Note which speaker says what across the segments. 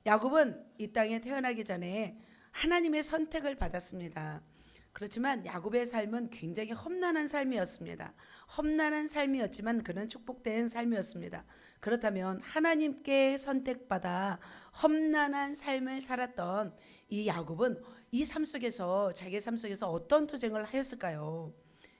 Speaker 1: 야곱은 이 땅에 태어나기 전에 하나님의 선택을 받았습니다. 그렇지만 야곱의 삶은 굉장히 험난한 삶이었습니다. 험난한 삶이었지만 그는 축복된 삶이었습니다. 그렇다면 하나님께 선택받아 험난한 삶을 살았던 이 야곱은 이 삶 속에서 자기의 삶 속에서 어떤 투쟁을 하였을까요?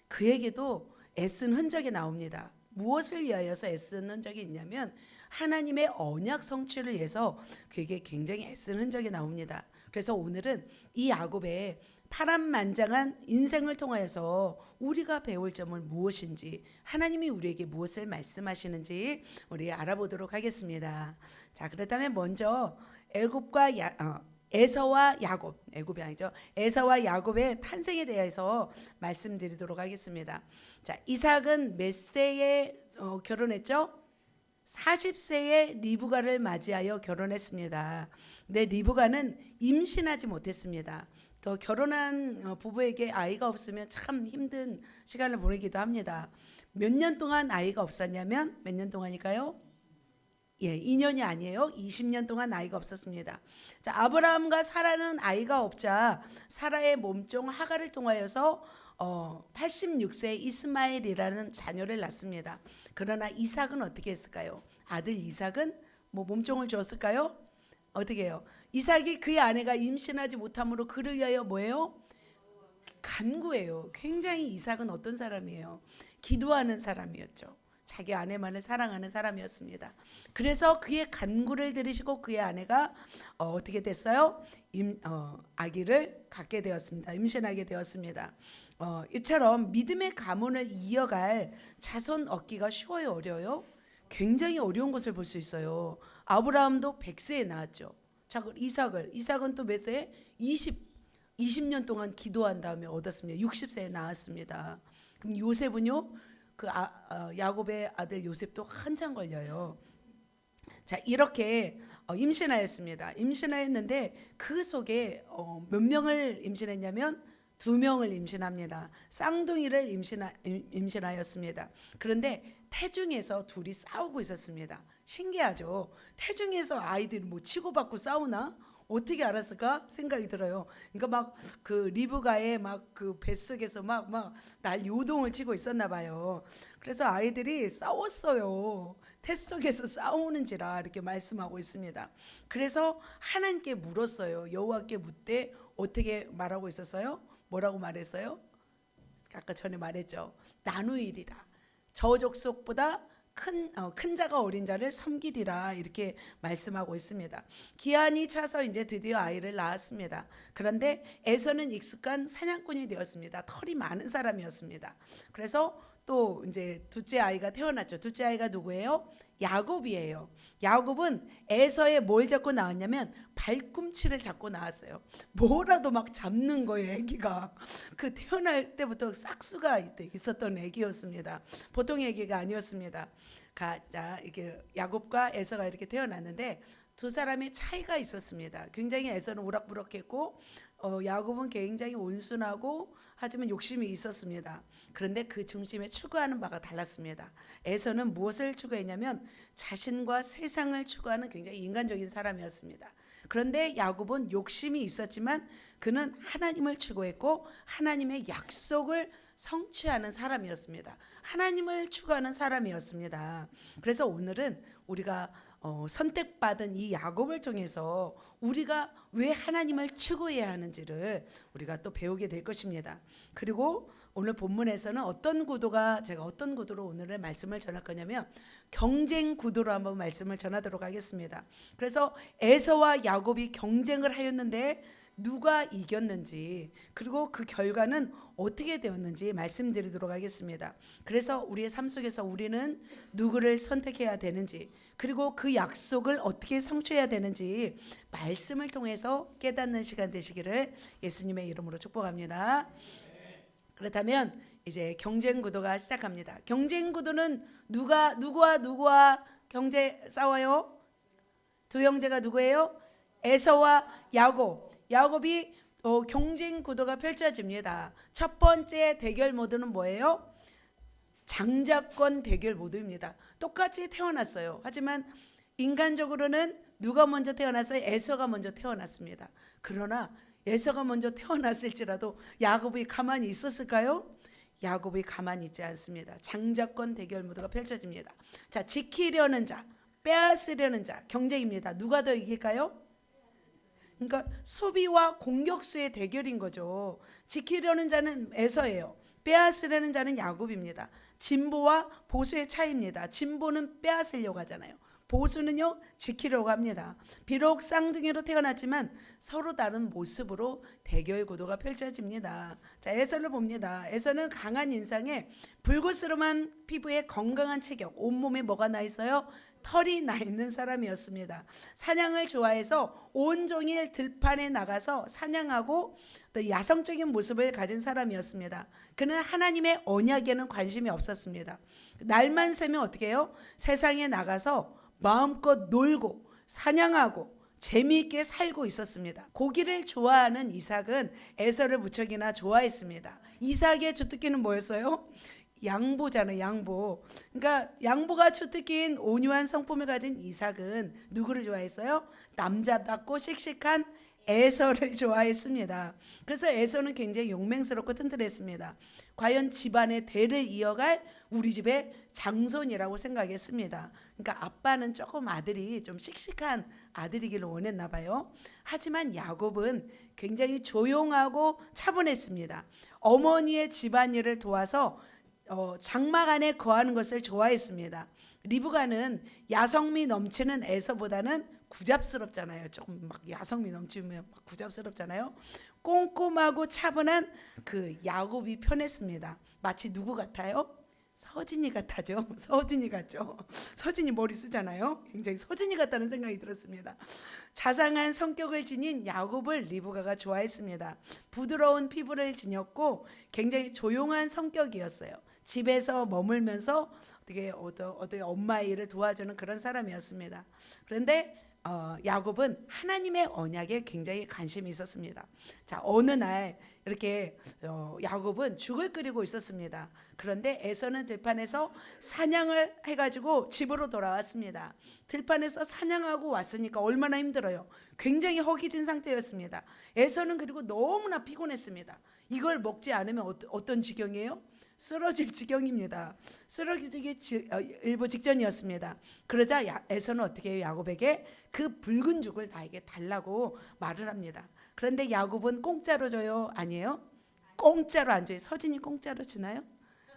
Speaker 1: 그에게도 애쓴 흔적이 나옵니다. 무엇을 위하여서 애쓴 흔적이 있냐면 하나님의 언약 성취를 위해서 그에게 굉장히 애쓴 흔적이 나옵니다. 그래서 오늘은 이 야곱의 파란만장한 인생을 통하여서 우리가 배울 점은 무엇인지, 하나님이 우리에게 무엇을 말씀하시는지 우리 알아보도록 하겠습니다. 자, 그렇다면 먼저 에서와 야곱, 애굽이 아니죠. 에서와 야곱의 탄생에 대해서 말씀드리도록 하겠습니다. 자, 이삭은 몇 세에 결혼했죠? 40세에 리브가를 맞이하여 결혼했습니다. 근데 리브가는 임신하지 못했습니다. 결혼한 부부에게 아이가 없으면 참 힘든 시간을 보내기도 합니다. 몇 년 동안 아이가 없었냐면 몇 년 동안일까요? 2년이 아니에요. 20년 동안 아이가 없었습니다. 자, 아브라함과 사라는 아이가 없자 사라의 몸종 하갈을 통하여서 86세 이스마엘이라는 자녀를 낳습니다. 그러나 이삭은 어떻게 했을까요? 아들 이삭은 뭐 몸종을 주었을까요? 어떻게 해요? 이삭이 그의 아내가 임신하지 못함으로 그를 위하여 뭐예요? 간구해요. 굉장히 이삭은 어떤 사람이에요? 기도하는 사람이었죠. 자기 아내만을 사랑하는 사람이었습니다. 그래서 그의 간구를 들으시고 그의 아내가 어떻게 됐어요? 아기를 갖게 되었습니다. 임신하게 되었습니다. 이처럼 믿음의 가문을 이어갈 자손 얻기가 쉬워요, 어려워요? 굉장히 어려운 것을 볼 수 있어요. 아브라함도 100세에 낳았죠. 자, 이삭은 또 몇 세에? 20년 동안 기도한 다음에 얻었습니다. 60세에 낳았습니다. 그럼 요셉은요? 야곱의 아들 요셉도 한참 걸려요. 자, 이렇게 임신하였습니다. 임신하였는데 그 속에 몇 명을 임신했냐면 2명을 임신합니다. 쌍둥이를 임신하였습니다. 그런데 태중에서 둘이 싸우고 있었습니다. 신기하죠? 태중에서 아이들이 뭐 치고받고 싸우나? 어떻게 알았을까 생각이 들어요. 그러니까 막 그 리브가의 막 그 뱃속에서 막 날 요동을 치고 있었나 봐요. 그래서 아이들이 싸웠어요. 태 속에서 싸우는지라 이렇게 말씀하고 있습니다. 그래서 하나님께 물었어요. 여호와께 묻되 어떻게 말하고 있었어요? 뭐라고 말했어요? 아까 전에 말했죠. 나누이리라. 저 족속보다 큰 자가 어린 자를 섬기리라 이렇게 말씀하고 있습니다. 기한이 차서 이제 드디어 아이를 낳았습니다. 그런데 에서는 익숙한 사냥꾼이 되었습니다. 털이 많은 사람이었습니다. 그래서 또 이제 둘째 아이가 태어났죠. 둘째 아이가 누구예요? 야곱이에요. 야곱은 에서에 뭘 잡고 나왔냐면 발꿈치를 잡고 나왔어요. 뭐라도 막 잡는 거예요, 아기가. 그 태어날 때부터 싹수가 있었던 아기였습니다. 보통 아기가 아니었습니다. 자, 이게 야곱과 에서가 이렇게 태어났는데 두 사람의 차이가 있었습니다. 굉장히 에서는 우락부락했고 야곱은 굉장히 온순하고 하지만 욕심이 있었습니다. 그런데 그 중심에 추구하는 바가 달랐습니다. 에서는 무엇을 추구했냐면 자신과 세상을 추구하는 굉장히 인간적인 사람이었습니다. 그런데 야곱은 욕심이 있었지만 그는 하나님을 추구했고 하나님의 약속을 성취하는 사람이었습니다. 하나님을 추구하는 사람이었습니다. 그래서 오늘은 우리가 선택받은 이 야곱을 통해서 우리가 왜 하나님을 추구해야 하는지를 우리가 또 배우게 될 것입니다. 그리고 오늘 본문에서는 제가 어떤 구도로 오늘의 말씀을 전할 거냐면 경쟁 구도로 한번 말씀을 전하도록 하겠습니다. 그래서 에서와 야곱이 경쟁을 하였는데 누가 이겼는지 그리고 그 결과는 어떻게 되었는지 말씀드리도록 하겠습니다. 그래서 우리의 삶 속에서 우리는 누구를 선택해야 되는지 그리고 그 약속을 어떻게 성취해야 되는지 말씀을 통해서 깨닫는 시간 되시기를 예수님의 이름으로 축복합니다. 그렇다면 이제 경쟁 구도가 시작합니다. 경쟁 구도는 누구와 경제 싸워요? 두 형제가 누구예요? 에서와 야곱이 경쟁 구도가 펼쳐집니다. 첫 번째 대결 모드는 뭐예요? 장자권 대결 모드입니다. 똑같이 태어났어요. 하지만 인간적으로는 누가 먼저 태어났어요? 에서가 먼저 태어났습니다. 그러나 에서가 먼저 태어났을지라도 야곱이 가만히 있었을까요? 야곱이 가만히 있지 않습니다. 장자권 대결 무드가 펼쳐집니다. 자, 지키려는 자, 빼앗으려는 자 경쟁입니다. 누가 더 이길까요? 그러니까 수비와 공격수의 대결인 거죠. 지키려는 자는 에서예요. 빼앗으려는 자는 야곱입니다. 진보와 보수의 차이입니다. 진보는 빼앗으려고 하잖아요. 보수는요, 지키려고 합니다. 비록 쌍둥이로 태어났지만 서로 다른 모습으로 대결 구도가 펼쳐집니다. 자, 에서를 봅니다. 에서는 강한 인상에 불구스름한 피부에 건강한 체격, 온몸에 뭐가 나 있어요? 털이 나 있는 사람이었습니다. 사냥을 좋아해서 온종일 들판에 나가서 사냥하고 또 야성적인 모습을 가진 사람이었습니다. 그는 하나님의 언약에는 관심이 없었습니다. 날만 새면 어떻게 해요? 세상에 나가서 마음껏 놀고 사냥하고 재미있게 살고 있었습니다. 고기를 좋아하는 이삭은 에서를 무척이나 좋아했습니다. 이삭의 주특기는 뭐였어요? 양보잖아요. 양보. 그러니까 양보가 주특기인 온유한 성품을 가진 이삭은 누구를 좋아했어요? 남자답고 씩씩한 에서를 좋아했습니다. 그래서 에서는 굉장히 용맹스럽고 튼튼했습니다. 과연 집안의 대를 이어갈 우리 집의 장손이라고 생각했습니다. 그러니까 아빠는 조금 아들이 좀 씩씩한 아들이기를 원했나 봐요. 하지만 야곱은 굉장히 조용하고 차분했습니다. 어머니의 집안일을 도와서 장막 안에 거하는 것을 좋아했습니다. 리브가는 야성미 넘치는 에서보다는 구잡스럽잖아요. 조금 막 야성미 넘치면 막 구잡스럽잖아요. 꼼꼼하고 차분한 그 야곱이 편했습니다. 마치 누구 같아요? 서진이 같아죠. 서진이 같죠. 서진이 머리 쓰잖아요. 굉장히 서진이 같다는 생각이 들었습니다. 자상한 성격을 지닌 야곱을 리브가가 좋아했습니다. 부드러운 피부를 지녔고 굉장히 조용한 성격이었어요. 집에서 머물면서 어떻게 엄마 일을 도와주는 그런 사람이었습니다. 그런데 야곱은 하나님의 언약에 굉장히 관심이 있었습니다. 자, 어느 날 이렇게 야곱은 죽을 끓이고 있었습니다. 그런데 에서는 들판에서 사냥을 해가지고 집으로 돌아왔습니다. 들판에서 사냥하고 왔으니까 얼마나 힘들어요. 굉장히 허기진 상태였습니다. 에서는 그리고 너무나 피곤했습니다. 이걸 먹지 않으면 어떤 지경이에요? 쓰러질 지경입니다. 쓰러지기 일보 직전이었습니다. 그러자 에서는 어떻게 해요? 야곱에게 그 붉은 죽을 나에게 달라고 말을 합니다. 그런데 야곱은 공짜로 줘요? 아니에요? 공짜로 안 줘요. 서진이 공짜로 주나요?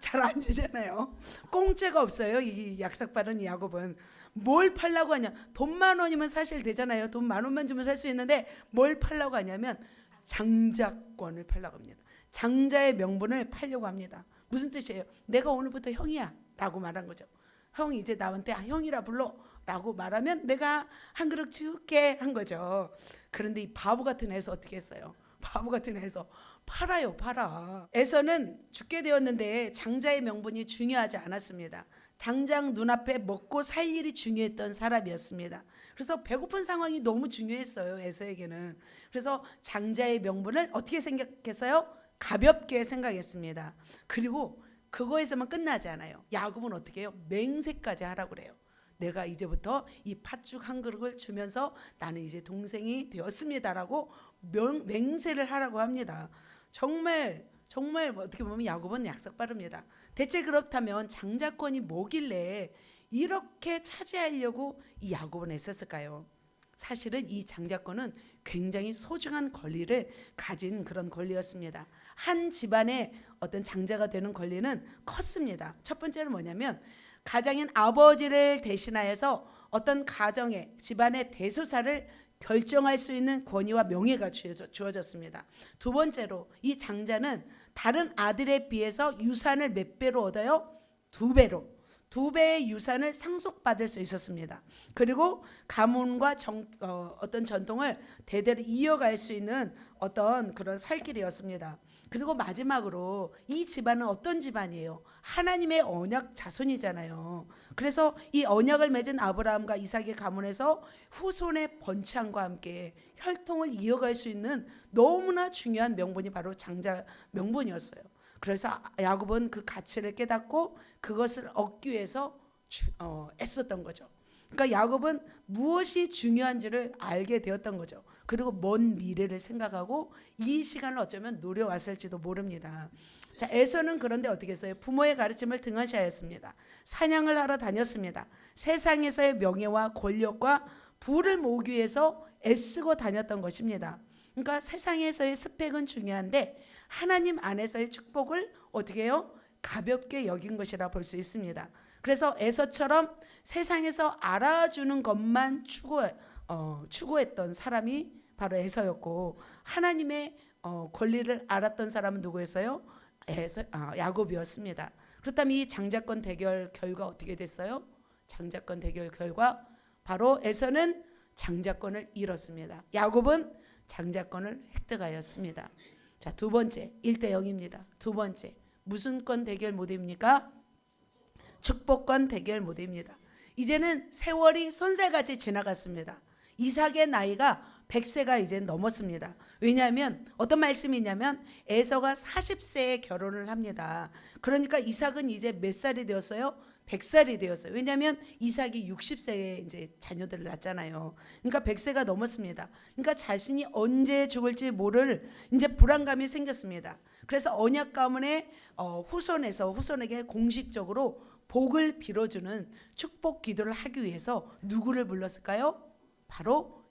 Speaker 1: 잘 안 주잖아요. 공짜가 없어요. 이 약삭빠른 야곱은. 뭘 팔라고 하냐? 돈 10,000원이면 사실 되잖아요. 돈 10,000원만 주면 살 수 있는데 뭘 팔라고 하냐면 장자권을 팔라고 합니다. 장자의 명분을 팔려고 합니다. 무슨 뜻이에요? 내가 오늘부터 형이야 라고 말한 거죠. 형 이제 나한테 형이라 불러 라고 말하면 내가 한 그릇 줄게 한 거죠. 그런데 이 바보 같은 에서 어떻게 했어요? 바보 같은 에서 팔아요. 팔아. 에서는 죽게 되었는데 장자의 명분이 중요하지 않았습니다. 당장 눈앞에 먹고 살 일이 중요했던 사람이었습니다. 그래서 배고픈 상황이 너무 중요했어요. 에서에게는. 그래서 장자의 명분을 어떻게 생각했어요? 가볍게 생각했습니다. 그리고 그거에서만 끝나지 않아요. 야곱은 어떻게 해요? 맹세까지 하라고 그래요. 내가 이제부터 이 팥죽 한 그릇을 주면서 나는 이제 동생이 되었습니다라고 맹세를 하라고 합니다. 정말 어떻게 보면 야곱은 약삭빠릅니다. 대체 그렇다면 장자권이 뭐길래 이렇게 차지하려고 이 야곱은 애썼을까요? 사실은 이 장자권은 굉장히 소중한 권리를 가진 그런 권리였습니다. 한 집안의 어떤 장자가 되는 권리는 컸습니다. 첫 번째는 뭐냐면 가장인 아버지를 대신하여서 어떤 가정의 집안의 대소사를 결정할 수 있는 권위와 명예가 주어졌습니다. 두 번째로 이 장자는 다른 아들에 비해서 유산을 몇 배로 얻어요? 2배로. 2배의 유산을 상속받을 수 있었습니다. 그리고 가문과 어떤 전통을 대대로 이어갈 수 있는 어떤 그런 살 길이었습니다. 그리고 마지막으로 이 집안은 어떤 집안이에요? 하나님의 언약 자손이잖아요. 그래서 이 언약을 맺은 아브라함과 이삭의 가문에서 후손의 번창과 함께 혈통을 이어갈 수 있는 너무나 중요한 명분이 바로 장자 명분이었어요. 그래서 야곱은 그 가치를 깨닫고 그것을 얻기 위해서 애썼던 거죠. 그러니까 야곱은 무엇이 중요한지를 알게 되었던 거죠. 그리고 먼 미래를 생각하고 이 시간을 어쩌면 노려왔을지도 모릅니다. 자, 에서는 그런데 어떻게 했어요? 부모의 가르침을 등한시하였습니다. 사냥을 하러 다녔습니다. 세상에서의 명예와 권력과 부를 모으기 위해서 애쓰고 다녔던 것입니다. 그러니까 세상에서의 스펙은 중요한데 하나님 안에서의 축복을 어떻게 해요? 가볍게 여긴 것이라 볼 수 있습니다. 그래서 에서처럼 세상에서 알아주는 것만 추구했던 사람이 바로 에서였고, 하나님의 권리를 알았던 사람은 누구였어요? 야곱이었습니다. 그렇다면 이 장자권 대결 결과 어떻게 됐어요? 장자권 대결 결과 바로 에서는 장자권을 잃었습니다. 야곱은 장자권을 획득하였습니다. 자, 두 번째 1대0입니다. 두 번째 무슨 권 대결 모드입니까? 축복권 대결 모드입니다. 이제는 세월이 손살같이 지나갔습니다. 이삭의 나이가 100세가 이제 넘었습니다. 왜냐하면 어떤 말씀이 있냐면 에서가 40세에 결혼을 합니다. 그러니까 이삭은 이제 몇 살이 되었어요? 100살이 되었어요. 왜냐하면 이삭이 60세에 이제 자녀들을 낳잖아요. 그러니까 100세가 넘었습니다. 그러니까 자신이 언제 죽을지 모를 이제 불안감이 생겼습니다. 그래서 언약 가문의 후손에게 공식적으로 복을 빌어주는 축복 기도를 하기 위해서 누구를 불렀을까요? 바로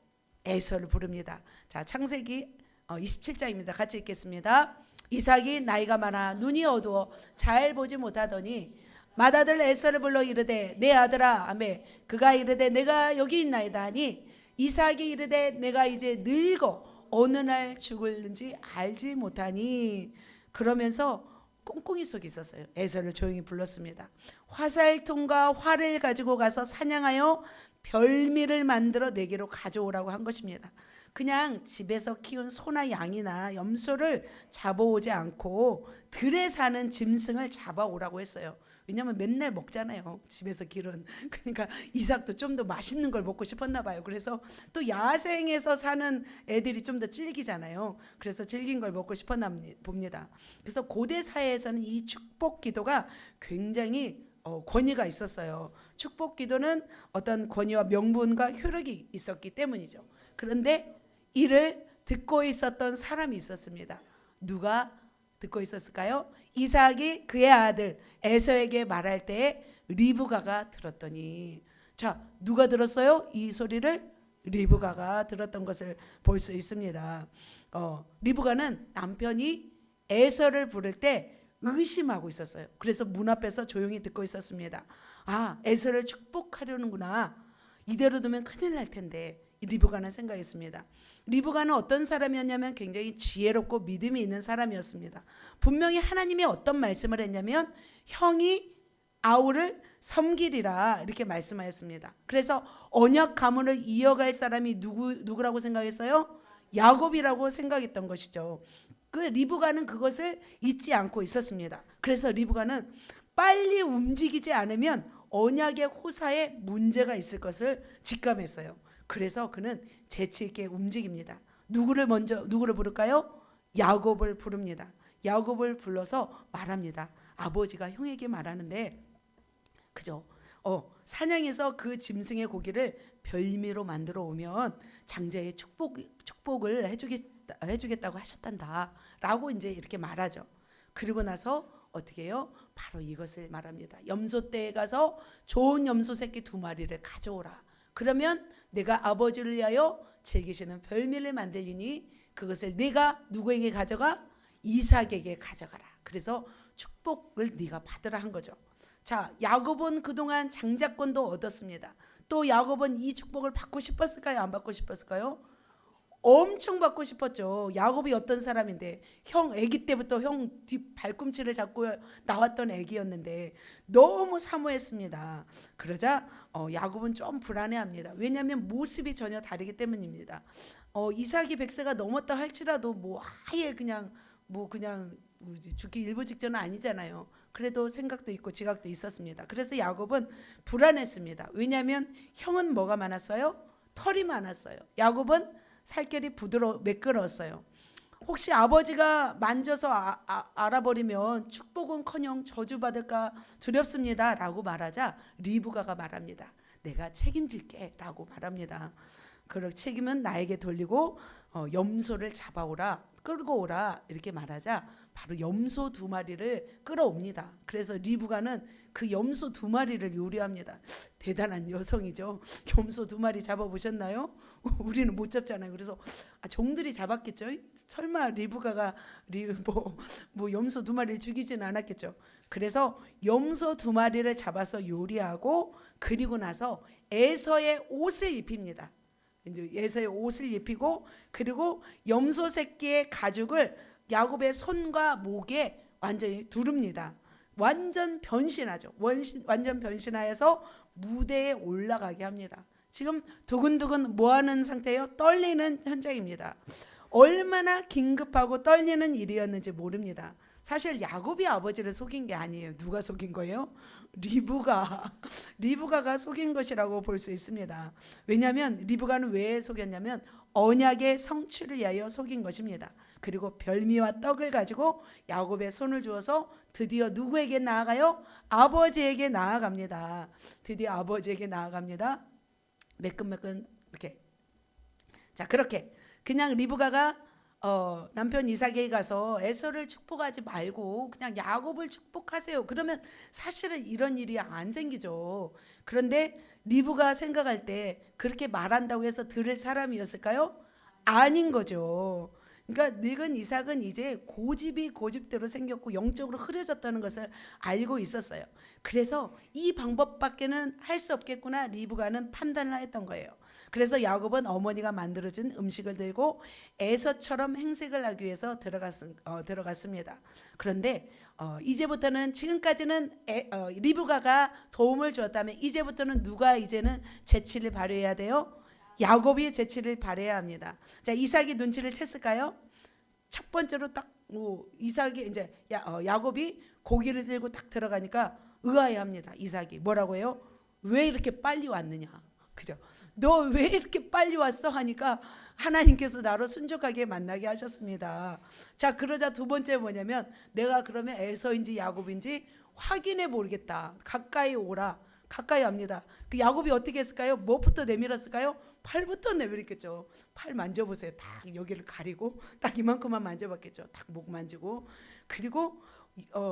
Speaker 1: 에서를 부릅니다. 자, 창세기 27장입니다. 같이 읽겠습니다. 이삭이 나이가 많아 눈이 어두워 잘 보지 못하더니 맏아들 에서를 불러 이르되 내 아들아 아멘. 그가 이르되 내가 여기 있나이다 하니 이삭이 이르되 내가 이제 늙어 어느 날 죽을는지 알지 못하니. 그러면서 꿍꿍이 속에 있었어요. 에서를 조용히 불렀습니다. 화살통과 활을 가지고 가서 사냥하여 별미를 만들어 내게로 가져오라고 한 것입니다. 그냥 집에서 키운 소나 양이나 염소를 잡아오지 않고 들에 사는 짐승을 잡아오라고 했어요. 왜냐하면 맨날 먹잖아요. 집에서 기른. 그러니까 이삭도 좀 더 맛있는 걸 먹고 싶었나 봐요. 그래서 또 야생에서 사는 애들이 좀 더 질기잖아요. 그래서 질긴 걸 먹고 싶었나 봅니다. 그래서 고대 사회에서는 이 축복 기도가 굉장히 권위가 있었어요. 축복 기도는 어떤 권위와 명분과 효력이 있었기 때문이죠. 그런데 이를 듣고 있었던 사람이 있었습니다. 누가 듣고 있었을까요? 이삭이 그의 아들 에서에게 말할 때에 리브가가 들었더니, 자, 누가 들었어요? 이 소리를 리브가가 들었던 것을 볼 수 있습니다. 리브가는 남편이 에서를 부를 때 의심하고 있었어요. 그래서 문 앞에서 조용히 듣고 있었습니다. 아, 에서를 축복하려는구나. 이대로 두면 큰일 날 텐데. 리브가는 생각했습니다. 리브가는 어떤 사람이었냐면 굉장히 지혜롭고 믿음이 있는 사람이었습니다. 분명히 하나님이 어떤 말씀을 했냐면 형이 아우를 섬기리라 이렇게 말씀하였습니다. 그래서 언약 가문을 이어갈 사람이 누구라고 생각했어요? 야곱이라고 생각했던 것이죠. 그 리브가는 그것을 잊지 않고 있었습니다. 그래서 리브가는 빨리 움직이지 않으면 언약의 호사에 문제가 있을 것을 직감했어요. 그래서 그는 재치 있게 움직입니다. 누구를 부를까요? 야곱을 부릅니다. 야곱을 불러서 말합니다. 아버지가 형에게 말하는데, 그죠? 사냥해서 그 짐승의 고기를 별미로 만들어 오면 장자의 축복을 해주겠다고 하셨단다. 라고 이제 이렇게 말하죠. 그리고 나서 어떻게 해요? 바로 이것을 말합니다. 염소떼에 가서 좋은 염소 새끼 2마리를 가져오라. 그러면 내가 아버지를 위하여 즐기시는 별미를 만들리니 그것을 네가 누구에게 가져가? 이삭에게 가져가라. 그래서 축복을 네가 받으라 한 거죠. 자, 야곱은 그동안 장자권도 얻었습니다. 또 야곱은 이 축복을 받고 싶었을까요? 안 받고 싶었을까요? 엄청 받고 싶었죠. 야곱이 어떤 사람인데, 아기 때부터 형 뒤 발꿈치를 잡고 나왔던 아기였는데 너무 사모했습니다. 그러자 야곱은 좀 불안해합니다. 왜냐하면 모습이 전혀 다르기 때문입니다. 이삭이 100세가 넘었다 할지라도 아예 그냥 죽기 일부 직전은 아니잖아요. 그래도 생각도 있고 지각도 있었습니다. 그래서 야곱은 불안했습니다. 왜냐하면 형은 뭐가 많았어요? 털이 많았어요. 야곱은 살결이 매끄러웠어요. 혹시 아버지가 만져서 알아버리면 축복은커녕 저주받을까 두렵습니다 라고 말하자 리브가가 말합니다. 내가 책임질게 라고 말합니다. 그 책임은 나에게 돌리고 염소를 잡아오라, 끌고 오라 이렇게 말하자 바로 염소 2마리를 끌어옵니다. 그래서 리브가는 그 염소 2마리를 요리합니다. 대단한 여성이죠. 염소 2마리 잡아보셨나요? 우리는 못 잡잖아요. 그래서 종들이 잡았겠죠. 설마 리브가가 뭐 염소 2마리를 죽이지는 않았겠죠. 그래서 염소 2마리를 잡아서 요리하고 그리고 나서 에서의 옷을 입힙니다. 이제 에서의 옷을 입히고 그리고 염소 새끼의 가죽을 야곱의 손과 목에 완전히 두릅니다. 완전 변신하죠. 완전 변신하여서 무대에 올라가게 합니다. 지금 두근두근 뭐하는 상태예요? 떨리는 현장입니다. 얼마나 긴급하고 떨리는 일이었는지 모릅니다. 사실 야곱이 아버지를 속인 게 아니에요. 누가 속인 거예요? 리브가가 속인 것이라고 볼 수 있습니다. 왜냐하면 리브가는 왜 속였냐면 언약의 성취를 위하여 속인 것입니다. 그리고 별미와 떡을 가지고 야곱의 손을 주어서 드디어 누구에게 나아가요? 아버지에게 나아갑니다. 드디어 아버지에게 나아갑니다. 매끈매끈 이렇게. 자, 그렇게 그냥 리브가가 남편 이삭에게 가서 에서를 축복하지 말고 그냥 야곱을 축복하세요. 그러면 사실은 이런 일이 안 생기죠. 그런데 리브가 생각할 때 그렇게 말한다고 해서 들을 사람이었을까요? 아닌 거죠. 그러니까 늙은 이삭은 이제 고집이 고집대로 생겼고 영적으로 흐려졌다는 것을 알고 있었어요. 그래서 이 방법밖에는 할 수 없겠구나 리브가는 판단을 했던 거예요. 그래서 야곱은 어머니가 만들어준 음식을 들고 에서처럼 행색을 하기 위해서 들어갔습니다. 그런데 이제부터는 지금까지는 리브가가 도움을 주었다면 이제부터는 누가 이제는 재치를 발휘해야 돼요? 야곱이 재치를 발휘해야 합니다. 자, 이삭이 눈치를 챘을까요? 첫 번째로 딱 이삭이 이제 야곱이 고기를 들고 딱 들어가니까 의아해합니다. 이삭이 뭐라고 해요? 왜 이렇게 빨리 왔느냐? 그죠? 너 왜 이렇게 빨리 왔어? 하니까 하나님께서 나로 순종하게 만나게 하셨습니다. 자, 그러자 두 번째 뭐냐면 내가 그러면 에서인지 야곱인지 확인해 보겠다. 가까이 오라. 가까이 합니다. 그 야곱이 어떻게 했을까요? 뭐부터 내밀었을까요? 팔부터 내밀었겠죠. 팔 만져보세요. 딱 여기를 가리고 딱 이만큼만 만져봤겠죠. 딱 목 만지고 그리고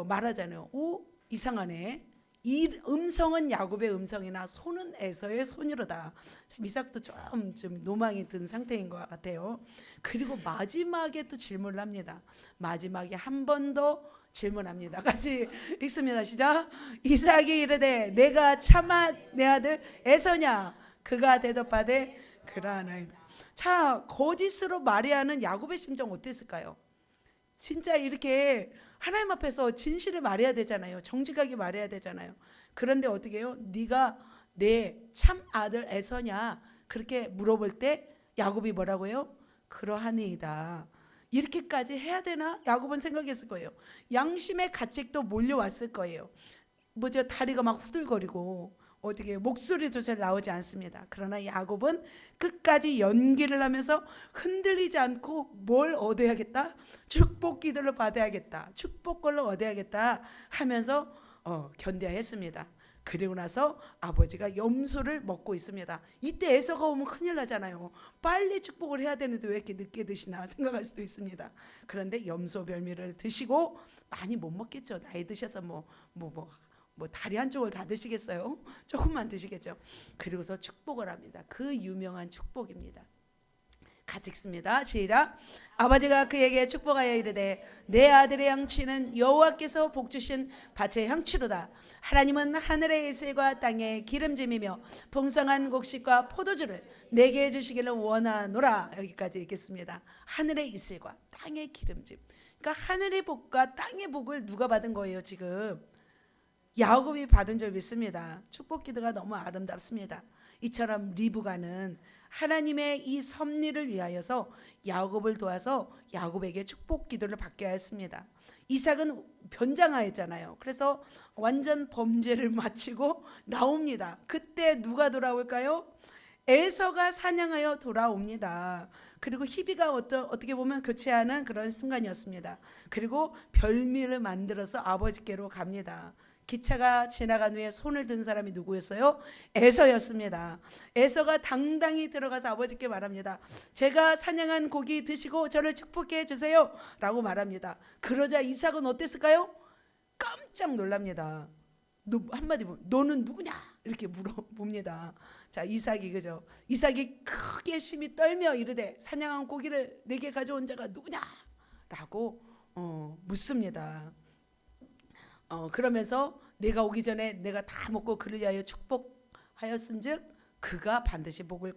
Speaker 1: 말하잖아요. 오, 이상하네. 이 음성은 야곱의 음성이나 손은 에서의 손이로다. 이삭도 좀 노망이 든 상태인 것 같아요. 그리고 마지막에 또 질문을 합니다. 마지막에 한 번 더 질문합니다. 같이 읽습니다. 시작. 이삭이 이르되 내가 차마 내 아들 에서냐? 그가 대답하되 그러하나이다. 자, 거짓으로 말해하는 야곱의 심정 어땠을까요? 진짜 이렇게 하나님 앞에서 진실을 말해야 되잖아요. 정직하게 말해야 되잖아요. 그런데 어떻게 해요? 네가 내 참 아들 에서냐? 그렇게 물어볼 때 야곱이 뭐라고 해요? 그러하니이다. 이렇게까지 해야 되나? 야곱은 생각했을 거예요. 양심의 가책도 몰려왔을 거예요. 뭐죠? 다리가 막 후들거리고 어떻게 목소리도 잘 나오지 않습니다. 그러나 야곱은 끝까지 연기를 하면서 흔들리지 않고 뭘 얻어야겠다? 축복 기도를 받아야겠다. 축복걸로 얻어야겠다 하면서 견뎌했습니다. 그리고 나서 아버지가 염소를 먹고 있습니다. 이때 에서가 오면 큰일 나잖아요. 빨리 축복을 해야 되는데 왜 이렇게 늦게 드시나 생각할 수도 있습니다. 그런데 염소 별미를 드시고 많이 못 먹겠죠. 나이 드셔서 뭐 다리 한쪽을 다 드시겠어요? 조금만 드시겠죠. 그리고서 축복을 합니다. 그 유명한 축복입니다. 같이 읽습니다. 시작. 아버지가 그에게 축복하여 이르되 내 아들의 양치는 여호와께서 복주신 밭의 향취로다. 하나님은 하늘의 이슬과 땅의 기름짐이며 풍성한 곡식과 포도주를 내게 주시기를 원하노라. 여기까지 읽겠습니다. 하늘의 이슬과 땅의 기름짐. 그러니까 하늘의 복과 땅의 복을 누가 받은 거예요? 지금 야곱이 받은 줄 믿습니다. 축복 기도가 너무 아름답습니다. 이처럼 리브가는 하나님의 이 섭리를 위하여서 야곱을 도와서 야곱에게 축복 기도를 받게 하였습니다. 이삭은 변장하였잖아요. 그래서 완전 범죄를 마치고 나옵니다. 그때 누가 돌아올까요? 에서가 사냥하여 돌아옵니다. 그리고 희비가 어떻게 보면 교체하는 그런 순간이었습니다. 그리고 별미를 만들어서 아버지께로 갑니다. 기차가 지나간 후에 손을 든 사람이 누구였어요? 에서였습니다. 에서가 당당히 들어가서 아버지께 말합니다. 제가 사냥한 고기 드시고 저를 축복해 주세요 라고 말합니다. 그러자 이삭은 어땠을까요? 깜짝 놀랍니다. 한마디 보면 너는 누구냐 이렇게 물어봅니다. 자, 이삭이 그죠? 이삭이 크게 심히 떨며 이르되 사냥한 고기를 내게 가져온 자가 누구냐 라고 묻습니다. 그러면서 내가 오기 전에 내가 다 먹고 그를 위하여 축복하였은즉 그가 반드시 복을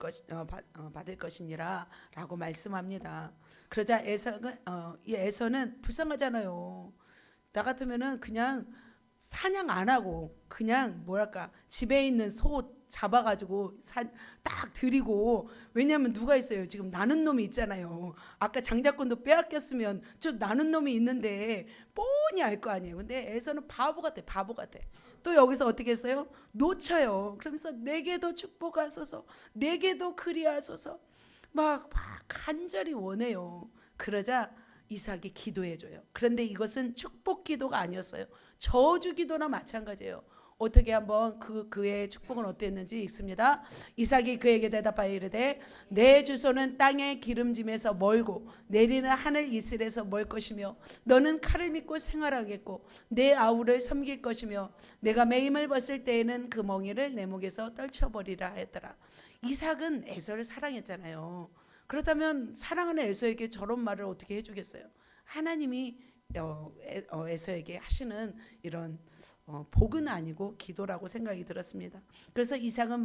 Speaker 1: 받을 것이니라 라고 말씀합니다. 그러자 에서는 불쌍하잖아요. 나 같으면은 그냥 사냥 안 하고 그냥 뭐랄까 집에 있는 소 잡아가지고 딱 드리고, 왜냐면 누가 있어요? 지금 나는 놈이 있잖아요. 아까 장자권도 빼앗겼으면 저 나는 놈이 있는데 뻔히 알 거 아니에요. 근데 에서는 바보 같아. 또 여기서 어떻게 했어요? 놓쳐요. 그러면서 내게도 축복하소서, 내게도 그리하소서 막 간절히 원해요. 그러자 이삭이 기도해줘요. 그런데 이것은 축복 기도가 아니었어요. 저주 기도나 마찬가지예요. 어떻게 한번 그의 축복은 어땠는지 읽습니다. 이삭이 그에게 대답하여 이르되 내 주소는 땅의 기름짐에서 멀고 내리는 하늘 이슬에서 멀 것이며 너는 칼을 믿고 생활하겠고 내 아우를 섬길 것이며 내가 매임을 벗을 때에는 그 멍에를 내 목에서 떨쳐버리라 하였더라. 이삭은 에서를 사랑했잖아요. 그렇다면 사랑하는 에서에게 저런 말을 어떻게 해주겠어요? 하나님이 에서에게 하시는 이런 복은 아니고 기도라고 생각이 들었습니다. 그래서 이삭은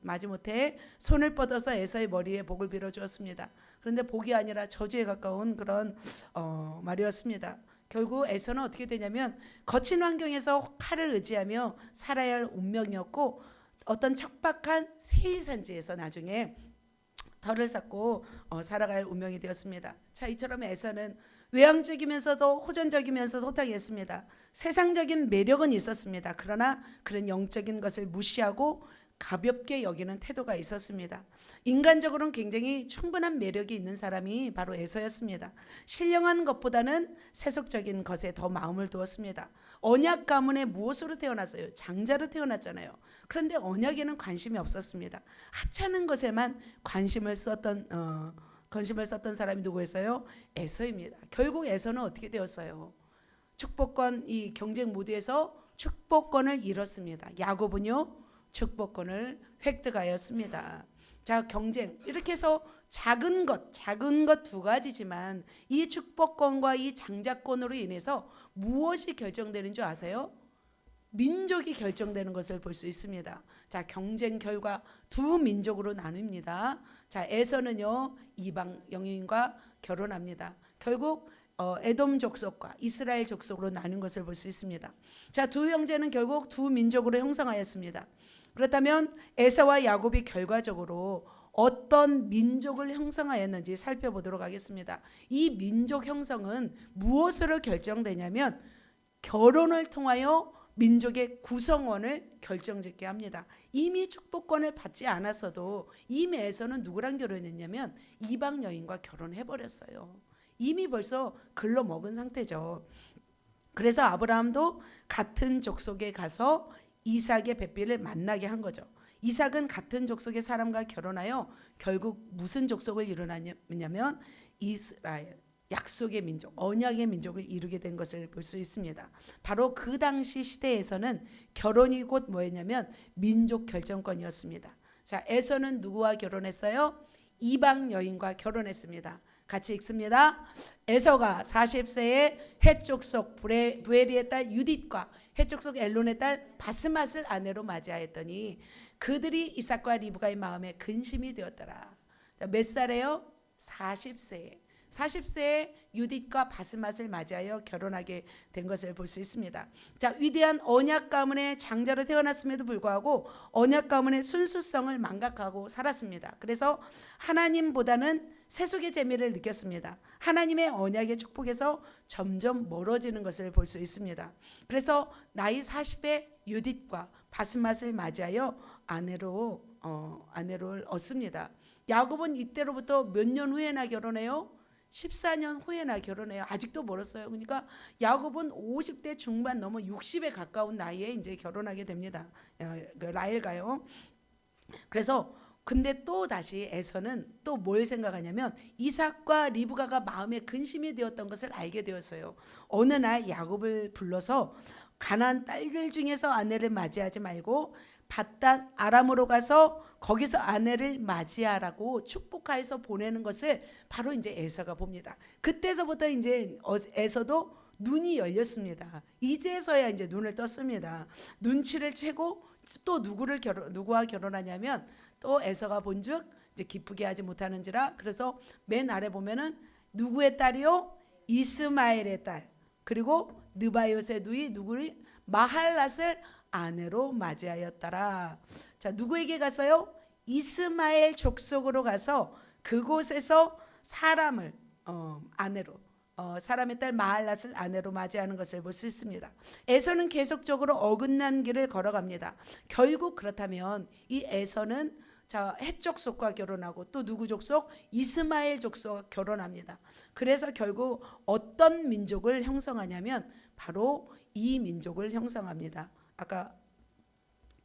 Speaker 1: 마지못해 손을 뻗어서 에서의 머리에 복을 빌어 주었습니다. 그런데 복이 아니라 저주에 가까운 그런 말이었습니다. 결국 에서는 어떻게 되냐면 거친 환경에서 칼을 의지하며 살아야 할 운명이었고, 어떤 척박한 세일산지에서 나중에 털을 쌓고 살아갈 운명이 되었습니다. 자, 이처럼 에서는 외향적이면서도 호전적이면서도 호탕했습니다. 세상적인 매력은 있었습니다. 그러나 그런 영적인 것을 무시하고 가볍게 여기는 태도가 있었습니다. 인간적으로는 굉장히 충분한 매력이 있는 사람이 바로 에서였습니다. 신령한 것보다는 세속적인 것에 더 마음을 두었습니다. 언약 가문에 무엇으로 태어났어요? 장자로 태어났잖아요. 그런데 언약에는 관심이 없었습니다. 하찮은 것에만 관심을 썼던 사람이 누구였어요? 에서입니다. 결국 에서는 어떻게 되었어요? 축복권, 이 경쟁 모드에서 축복권을 잃었습니다. 야곱은요, 축복권을 획득하였습니다. 자, 경쟁, 이렇게 해서 작은 것 두 가지지만 이 축복권과 이 장자권으로 인해서 무엇이 결정되는 줄 아세요? 민족이 결정되는 것을 볼 수 있습니다. 자, 경쟁 결과 두 민족으로 나눕니다. 자, 에서는요, 이방 여인과 결혼합니다. 결국 에돔 족속과 이스라엘 족속으로 나눈 것을 볼 수 있습니다. 자, 두 형제는 결국 두 민족으로 형성하였습니다. 그렇다면 에서와 야곱이 결과적으로 어떤 민족을 형성하였는지 살펴보도록 하겠습니다. 이 민족 형성은 무엇으로 결정되냐면 결혼을 통하여 민족의 구성원을 결정짓게 합니다. 이미 축복권을 받지 않았어도 이미 에서는 누구랑 결혼했냐면 이방 여인과 결혼해버렸어요. 이미 벌써 글러먹은 상태죠. 그래서 아브라함도 같은 족속에 가서 이삭의 뱃비를 만나게 한 거죠. 이삭은 같은 족속의 사람과 결혼하여 결국 무슨 족속을 이루냐면 이스라엘, 약속의 민족, 언약의 민족을 이루게 된 것을 볼 수 있습니다. 바로 그 당시 시대에서는 결혼이 곧 뭐였냐면 민족 결정권이었습니다. 자, 에서는 누구와 결혼했어요? 이방 여인과 결혼했습니다. 같이 읽습니다. 에서가 40세에 헷족속 부에리의 딸 유딧과 헷족속 엘론의 딸 바스맛을 아내로 맞이하였더니 그들이 이삭과 리브가의 마음에 근심이 되었더라. 자, 몇 살에요? 40세에 유딧과 바스맛을 맞이하여 결혼하게 된 것을 볼 수 있습니다. 자, 위대한 언약 가문의 장자로 태어났음에도 불구하고 언약 가문의 순수성을 망각하고 살았습니다. 그래서 하나님보다는 세속의 재미를 느꼈습니다. 하나님의 언약의 축복에서 점점 멀어지는 것을 볼 수 있습니다. 그래서 나이 40에 유딧과 바스맛을 맞이하여 아내를 얻습니다. 야곱은 이때로부터 몇 년 후에나 결혼해요? 14년 후에나 결혼해요. 아직도 멀었어요. 그러니까 야곱은 50대 중반 넘어 60에 가까운 나이에 이제 결혼하게 됩니다. 그 라헬가요. 그래서 근데 또 다시 에서는 또 뭘 생각하냐면 이삭과 리브가가 마음에 근심이 되었던 것을 알게 되었어요. 어느 날 야곱을 불러서 가나안 딸들 중에서 아내를 맞이하지 말고 밧단 아람으로 가서 거기서 아내를 맞이하라고 축복하여서 보내는 것을 바로 이제 에서가 봅니다. 그때서부터 이제 에서도 눈이 열렸습니다. 이제서야 이제 눈을 떴습니다. 눈치를 채고 또 누구와 결혼하냐면 또 에서가 본즉 이제 기쁘게 하지 못하는지라. 그래서 맨 아래 보면은 누구의 딸이요? 이스마엘의 딸. 그리고 느바요의 누이 누구를 마할랏을 아내로 맞이하였더라. 자, 누구에게 갔어요? 이스마엘 족속으로 가서 그곳에서 사람을 아내로 사람의 딸 마할랏을 아내로 맞이하는 것을 볼 수 있습니다. 에서는 계속적으로 어긋난 길을 걸어갑니다. 결국 그렇다면 이 에서는 자, 헷 족속과 결혼하고 또 누구 족속? 이스마엘 족속과 결혼합니다. 그래서 결국 어떤 민족을 형성하냐면 바로 이 민족을 형성합니다. 아까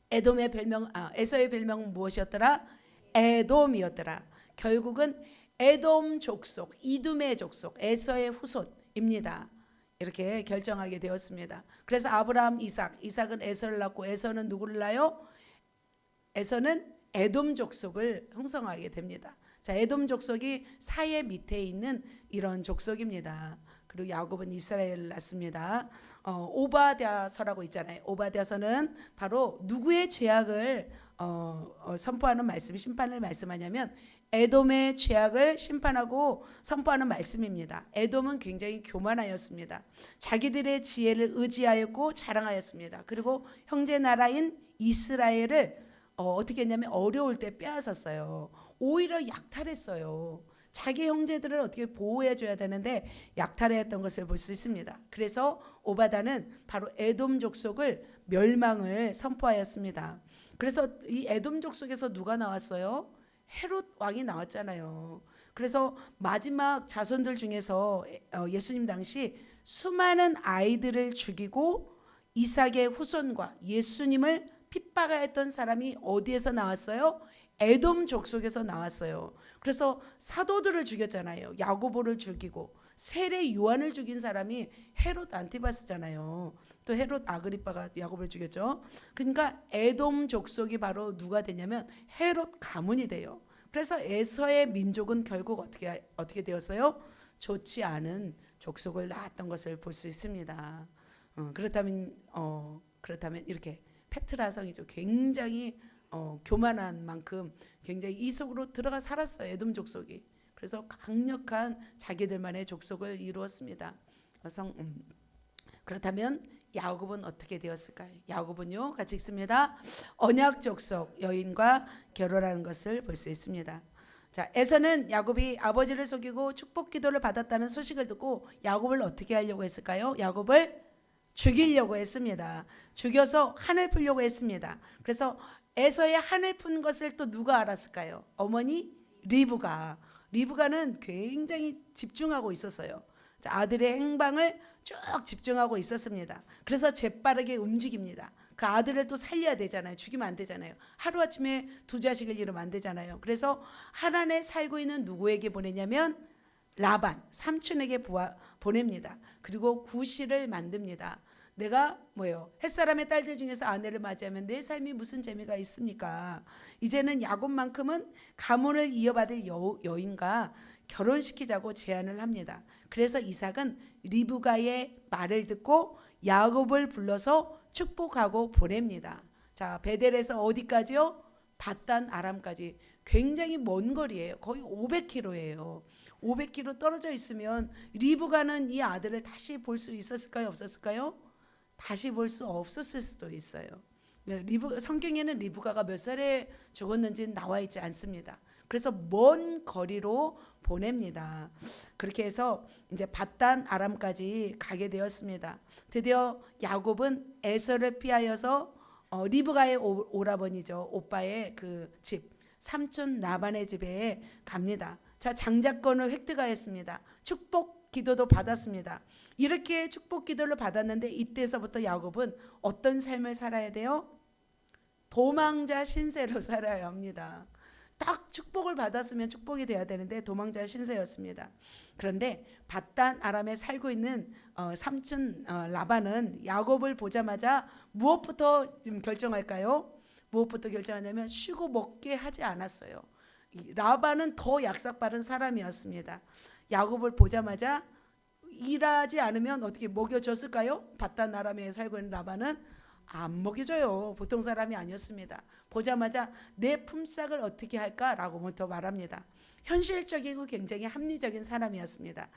Speaker 1: 에돔의 별명, 에서의 별명은 무엇이었더라? 에돔이었더라. 결국은 에돔 족속, 이둠의 족속, 에서의 후손입니다. 이렇게 결정하게 되었습니다. 그래서 아브라함, 이삭은 에서를 낳고 에서는 누구를 낳아요? 에서는 에돔 족속을 형성하게 됩니다. 자, 에돔 족속이 사해 밑에 있는 이런 족속입니다. 그리고 야곱은 이스라엘을 낳습니다. 오바댜서라고 있잖아요. 오바댜서는 바로 누구의 죄악을 선포하는 말씀, 심판을 말씀하냐면 에돔의 죄악을 심판하고 선포하는 말씀입니다. 에돔은 굉장히 교만하였습니다. 자기들의 지혜를 의지하였고 자랑하였습니다. 그리고 형제 나라인 이스라엘을 어떻게 했냐면 어려울 때 빼앗았어요. 오히려 약탈했어요. 자기 형제들을 어떻게 보호해 줘야 되는데 약탈했던 것을 볼 수 있습니다. 그래서 오바다는 바로 에돔 족속을 멸망을 선포하였습니다. 그래서 이 에돔 족속에서 누가 나왔어요? 헤롯 왕이 나왔잖아요. 그래서 마지막 자손들 중에서 예수님 당시 수많은 아이들을 죽이고 이삭의 후손과 예수님을 핍박하였던 사람이 어디에서 나왔어요? 에돔 족속에서 나왔어요. 그래서 사도들을 죽였잖아요. 야고보를 죽이고 세례 요한을 죽인 사람이 헤롯 안티바스잖아요. 또 헤롯 아그리빠가 야고보를 죽였죠. 그러니까 에돔 족속이 바로 누가 되냐면 헤롯 가문이 돼요. 그래서 에서의 민족은 결국 어떻게 되었어요? 좋지 않은 족속을 낳았던 것을 볼 수 있습니다. 그렇다면 이렇게 페트라성이죠. 굉장히 교만한 만큼 굉장히 이 속으로 들어가 살았어요. 에돔 족속이. 그래서 강력한 자기들만의 족속을 이루었습니다. 그렇다면 야곱은 어떻게 되었을까요? 야곱은요, 같이 읽습니다. 언약 족속 여인과 결혼하는 것을 볼 수 있습니다. 자, 에서는 야곱이 아버지를 속이고 축복 기도를 받았다는 소식을 듣고 야곱을 어떻게 하려고 했을까요? 야곱을 죽이려고 했습니다. 죽여서 한을 풀려고 했습니다. 그래서 에서의 한을 푼 것을 또 누가 알았을까요? 어머니 리브가. 리브가는 굉장히 집중하고 있었어요. 자, 아들의 행방을 쭉 집중하고 있었습니다. 그래서 재빠르게 움직입니다. 그 아들을 또 살려야 되잖아요. 죽이면 안 되잖아요. 하루아침에 두 자식을 잃으면 안 되잖아요. 그래서 하란에 살고 있는 누구에게 보내냐면 라반 삼촌에게 보냅니다. 그리고 구실을 만듭니다. 내가 햇사람의 딸들 중에서 아내를 맞이하면 내 삶이 무슨 재미가 있습니까? 이제는 야곱만큼은 가문을 이어받을 여인과 결혼시키자고 제안을 합니다. 그래서 이삭은 리브가의 말을 듣고 야곱을 불러서 축복하고 보냅니다. 자, 베델에서 어디까지요? 밧단 아람까지. 굉장히 먼 거리예요. 거의 500km예요. 500km 떨어져 있으면 리브가는 이 아들을 다시 볼 수 있었을까요? 없었을까요? 다시 볼 수 없었을 수도 있어요. 성경에는 리브가가 몇 살에 죽었는지 나와 있지 않습니다. 그래서 먼 거리로 보냅니다. 그렇게 해서 이제 밧단 아람까지 가게 되었습니다. 드디어 야곱은 에서를 피하여서 리브가의 오라버니죠. 오빠의 그 집, 삼촌 라반의 집에 갑니다. 자, 장자권을 획득하였습니다. 축복 기도도 받았습니다. 이렇게 축복 기도를 받았는데 이때서부터 야곱은 어떤 삶을 살아야 돼요? 도망자 신세로 살아야 합니다. 딱 축복을 받았으면 축복이 돼야 되는데 도망자 신세였습니다. 그런데 밧단 아람에 살고 있는 삼촌 라반은 야곱을 보자마자 무엇부터 지금 결정할까요? 무엇부터 결정하냐면 쉬고 먹게 하지 않았어요. 라반은 더 약삭빠른 사람이었습니다. 야곱을 보자마자 일하지 않으면 어떻게 먹여줬을까요? 밧단 아람에 살고 있는 라반은 안 먹여줘요. 보통 사람이 아니었습니다. 보자마자 내 품삯을 어떻게 할까라고부터 말합니다. 현실적이고 굉장히 합리적인 사람이었습니다.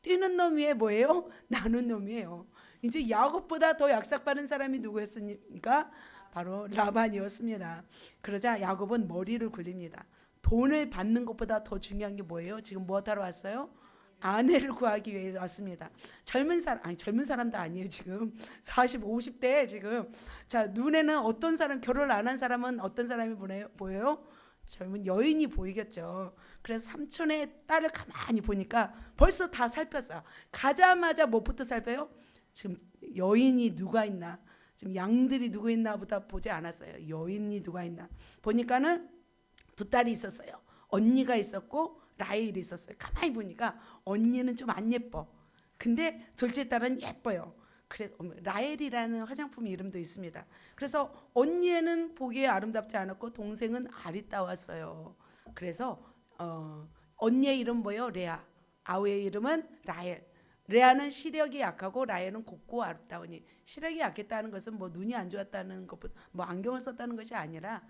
Speaker 1: 뛰는 놈 위에 뭐예요? 나눈 놈이에요. 이제 야곱보다 더 약삭빠른 사람이 누구였습니까? 바로 라반이었습니다. 그러자 야곱은 머리를 굴립니다. 돈을 받는 것보다 더 중요한 게 뭐예요? 지금 무엇하러 왔어요? 아내를 구하기 위해 왔습니다. 젊은 사람도 아니에요. 지금 40, 50대 지금. 자, 눈에는 어떤 사람, 결혼 안 한 사람은 어떤 사람이 보여요? 젊은 여인이 보이겠죠. 그래서 삼촌의 딸을 가만히 보니까 벌써 다 살폈어요. 가자마자 뭐부터 살펴요? 지금 여인이 누가 있나, 지금 양들이 누구 있나 보다 보지 않았어요. 여인이 누가 있나 보니까는 두 딸이 있었어요. 언니가 있었고 라헬이 있었어요. 가만히 보니까 언니는 좀 안 예뻐. 근데 둘째 딸은 예뻐요. 그래, 라헬이라는 화장품 이름도 있습니다. 그래서 언니는 보기에 아름답지 않았고 동생은 아리따웠어요. 그래서 언니의 이름 뭐예요? 레아. 아우의 이름은 라헬. 레아는 시력이 약하고 라헬은 곱고 아름다우니. 시력이 약했다는 것은 뭐 눈이 안 좋았다는 것보다 뭐 안경을 썼다는 것이 아니라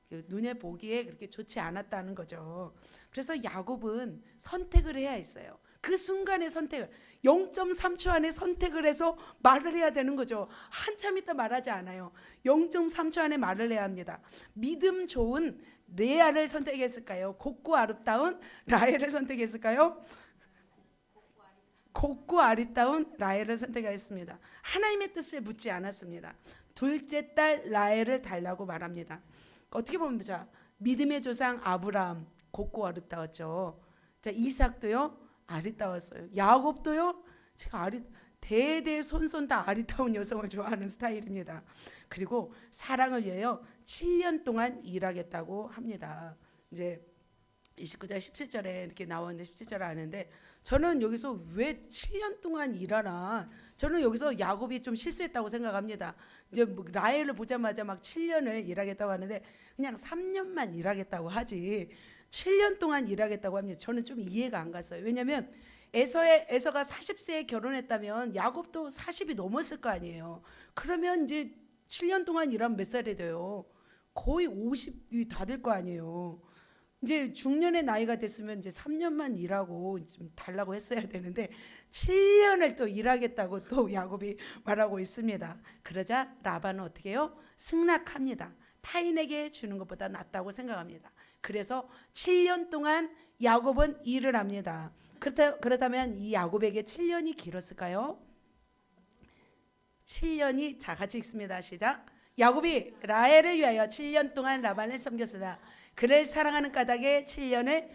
Speaker 1: 눈에 보기에 그렇게 좋지 않았다는 거죠. 그래서 야곱은 선택을 해야 했어요. 그 순간의 선택을 0.3초 안에 선택을 해서 말을 해야 되는 거죠. 한참 있다 말하지 않아요. 0.3초 안에 말을 해야 합니다. 믿음 좋은 레아를 선택했을까요? 곱고 아름다운 라헬을 선택했을까요? 곱고 아리따운 라헬을 선택했습니다. 하나님의 뜻을 묻지 않았습니다. 둘째 딸 라헬을 달라고 말합니다. 어떻게 보면 자, 믿음의 조상 아브라함 곱고 아름다웠죠. 자, 이삭도요 아리따웠어요. 야곱도요 지금 대대손손 다 아리따운 여성을 좋아하는 스타일입니다. 그리고 사랑을 위하여 7년 동안 일하겠다고 합니다. 이제 29절 17절에 이렇게 나오는데 17절을 아는데 저는 여기서 왜 7년 동안 일하나, 저는 여기서 야곱이 좀 실수했다고 생각합니다. 이제 뭐 라헬을 보자마자 막 7년을 일하겠다고 하는데 그냥 3년만 일하겠다고 하지 7년 동안 일하겠다고 합니다. 저는 좀 이해가 안 갔어요. 왜냐하면 에서가 40세에 결혼했다면 야곱도 40이 넘었을 거 아니에요. 그러면 이제 7년 동안 일하면 몇 살이 돼요? 거의 50이 다 될 거 아니에요. 이제 중년의 나이가 됐으면 이제 3년만 일하고 좀 달라고 했어야 되는데 7년을 또 일하겠다고 또 야곱이 말하고 있습니다. 그러자 라반은 어떻게 해요? 승낙합니다. 타인에게 주는 것보다 낫다고 생각합니다. 그래서 7년 동안 야곱은 일을 합니다. 그렇다면 이 야곱에게 7년이 길었을까요? 7년이 자 같이 읽습니다. 시작. 야곱이 라헬을 위하여 7년 동안 라반을 섬겼으나 그를 사랑하는 까닭에 7년을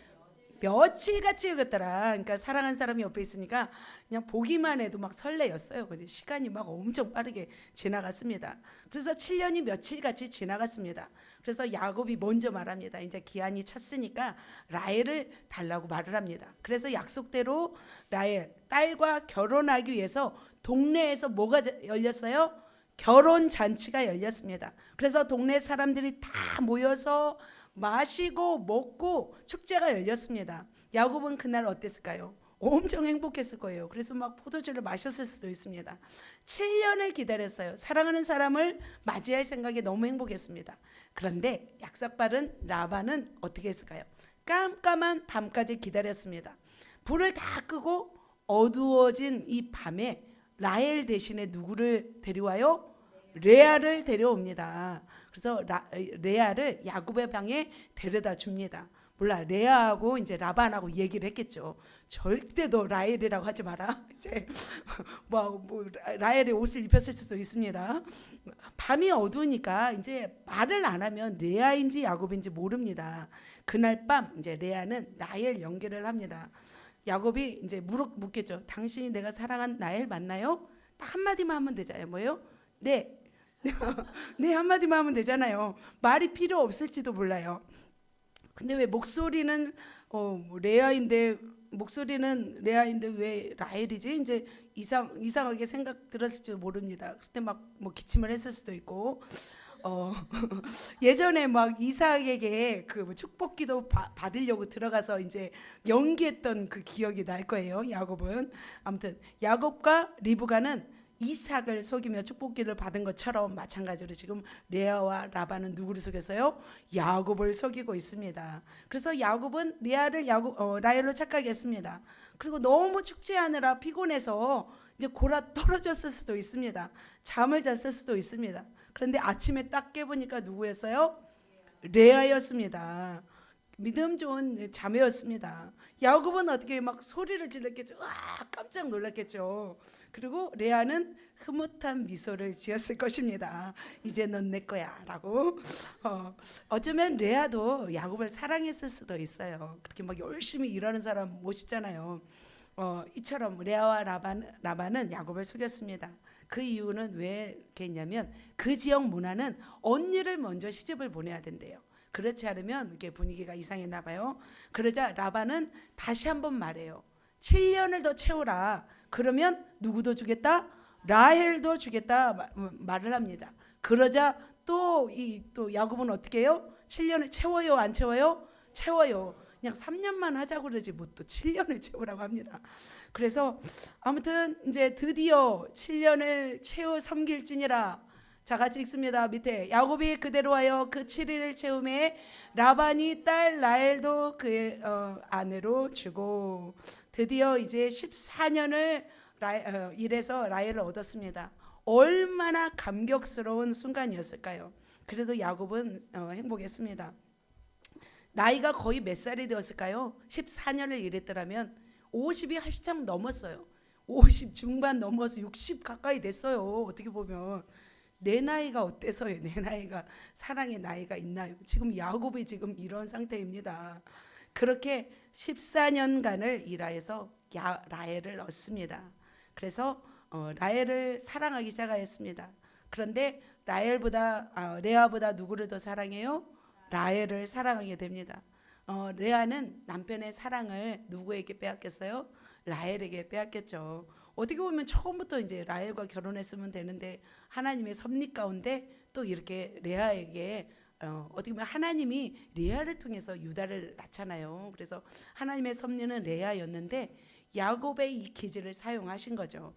Speaker 1: 며칠같이 여겼더라. 그러니까 사랑한 사람이 옆에 있으니까 그냥 보기만 해도 막 설레였어요. 시간이 막 엄청 빠르게 지나갔습니다. 그래서 7년이 며칠같이 지나갔습니다. 그래서 야곱이 먼저 말합니다. 이제 기한이 찼으니까 라헬을 달라고 말을 합니다. 그래서 약속대로 라헬 딸과 결혼하기 위해서 동네에서 뭐가 열렸어요? 결혼 잔치가 열렸습니다. 그래서 동네 사람들이 다 모여서 마시고 먹고 축제가 열렸습니다. 야곱은 그날 어땠을까요? 엄청 행복했을 거예요. 그래서 막 포도주를 마셨을 수도 있습니다. 7년을 기다렸어요. 사랑하는 사람을 맞이할 생각에 너무 행복했습니다. 그런데 약삭빠른 라반은 어떻게 했을까요? 깜깜한 밤까지 기다렸습니다. 불을 다 끄고 어두워진 이 밤에 라헬 대신에 누구를 데려와요? 레아를 데려옵니다. 그래서 레아를 야곱의 방에 데려다 줍니다. 몰라, 레아하고 이제 라반하고 얘기를 했겠죠. 절대 너 라헬이라고 하지 마라. 이제 뭐 라헬의 옷을 입혔을 수도 있습니다. 밤이 어두우니까 이제 말을 안 하면 레아인지 야곱인지 모릅니다. 그날 밤 이제 레아는 라헬 연결을 합니다. 야곱이 이제 묻겠죠. 당신이 내가 사랑한 라헬 맞나요? 딱 한마디만 하면 되잖아요. 뭐예요? 네. 네 한마디만 하면 되잖아요. 말이 필요 없을지도 몰라요. 근데 왜 목소리는 레아인데 목소리는 레아인데 왜 라헬이지? 이제 이상하게 생각 들었을지도 모릅니다. 그때 막 뭐 기침을 했을 수도 있고 예전에 막 이삭에게 그 축복기도 받으려고 들어가서 이제 연기했던 그 기억이 날 거예요. 야곱은 아무튼 야곱과 리브가는 이삭을 속이며 축복기를 받은 것처럼 마찬가지로 지금 레아와 라반은 누구를 속였어요? 야곱을 속이고 있습니다. 그래서 야곱은 레아를 라헬로 착각했습니다. 그리고 너무 축제하느라 피곤해서 이제 골아 떨어졌을 수도 있습니다. 잠을 잤을 수도 있습니다. 그런데 아침에 딱 깨보니까 누구였어요? 레아였습니다. 믿음 좋은 자매였습니다. 야곱은 어떻게 막 소리를 질렀겠죠. 와 깜짝 놀랐겠죠. 그리고 레아는 흐뭇한 미소를 지었을 것입니다. 이제 넌 내 거야 라고. 어쩌면 레아도 야곱을 사랑했을 수도 있어요. 그렇게 막 열심히 일하는 사람 멋있잖아요. 이처럼 레아와 라반은 야곱을 속였습니다. 그 이유는 왜 그렇게 했냐면 그 지역 문화는 언니를 먼저 시집을 보내야 된대요. 그렇지 않으면 이렇게 분위기가 이상했나 봐요. 그러자 라반은 다시 한번 말해요. 7년을 더 채우라. 그러면 누구도 주겠다? 라헬도 주겠다 말을 합니다. 그러자 또 야곱은 어떻게 해요? 7년을 채워요? 안 채워요? 채워요. 그냥 3년만 하자고 그러지 뭐 또 7년을 채우라고 합니다. 그래서 아무튼 이제 드디어 7년을 채워 섬길지니라. 자 같이 읽습니다. 밑에 야곱이 그대로 하여 그 7일을 채움에 라반이 딸 라헬도 그의 아내로 주고 드디어 이제 14년을 일해서 라헬을 얻었습니다. 얼마나 감격스러운 순간이었을까요? 그래도 야곱은 행복했습니다. 나이가 거의 몇 살이 되었을까요? 14년을 일했더라면 50이 한참 넘었어요. 50 중반 넘어서 60 가까이 됐어요. 어떻게 보면 내 나이가 어때서요? 내 나이가 사랑의 나이가 있나요? 지금 야곱이 지금 이런 상태입니다. 그렇게 14년간을 일하여서 라헬을 얻습니다. 그래서 라헬을 사랑하기 시작하였습니다. 그런데 레아보다 누구를 더 사랑해요? 라헬을 사랑하게 됩니다. 레아는 남편의 사랑을 누구에게 빼앗겼어요? 라헬에게 빼앗겼죠. 어떻게 보면 처음부터 이제 라헬과 결혼했으면 되는데 하나님의 섭리 가운데 또 이렇게 레아에게 어떻게 보면 하나님이 레아를 통해서 유다를 낳잖아요. 그래서 하나님의 섭리는 레아였는데 야곱의 이 기질을 사용하신 거죠.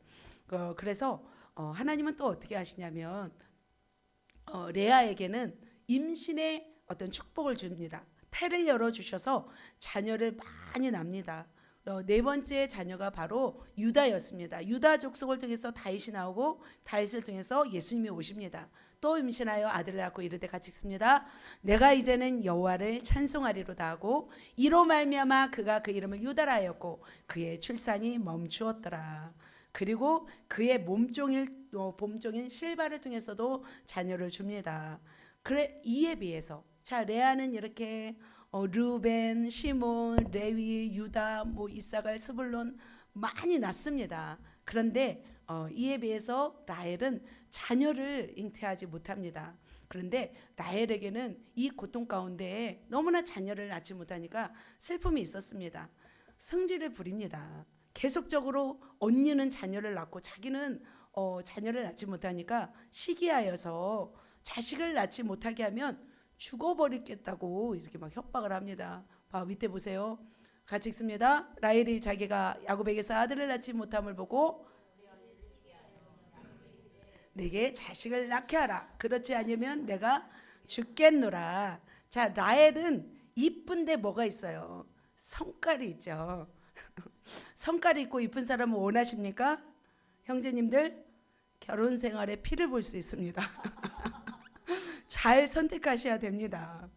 Speaker 1: 그래서 하나님은 또 어떻게 하시냐면 레아에게는 임신의 어떤 축복을 줍니다. 태를 열어주셔서 자녀를 많이 납니다. 네 번째 자녀가 바로 유다였습니다. 유다 족속을 통해서 다윗이 나오고 다윗을 통해서 예수님이 오십니다. 또 임신하여 아들을 낳고 이르되 같이 읽습니다. 내가 이제는 여호와를 찬송하리로다 하고 이로 말미암아 그가 그 이름을 유다라 하였고 그의 출산이 멈추었더라. 그리고 그의 봄종인 실바를 통해서도 자녀를 줍니다. 그래 이에 비해서 자 레아는 이렇게 르벤, 시몬, 레위, 유다, 이사갈, 스불론 많이 낳습니다. 그런데 이에 비해서 라헬은 자녀를 잉태하지 못합니다. 그런데 라헬에게는 이 고통 가운데 너무나 자녀를 낳지 못하니까 슬픔이 있었습니다. 성질을 부립니다. 계속적으로 언니는 자녀를 낳고 자기는 자녀를 낳지 못하니까 시기하여서 자식을 낳지 못하게 하면 죽어버리겠다고 이렇게 막 협박을 합니다. 밑에 보세요. 같이 읽습니다. 라헬이 자기가 야곱에게서 아들을 낳지 못함을 보고 내게 자식을 낳게 하라. 그렇지 않으면 내가 죽겠노라. 자 라헬은 이쁜데 뭐가 있어요? 성깔이 있죠. 성깔이 있고 이쁜 사람을 원하십니까? 형제님들 결혼 생활에 피를 볼 수 있습니다. 잘 선택하셔야 됩니다.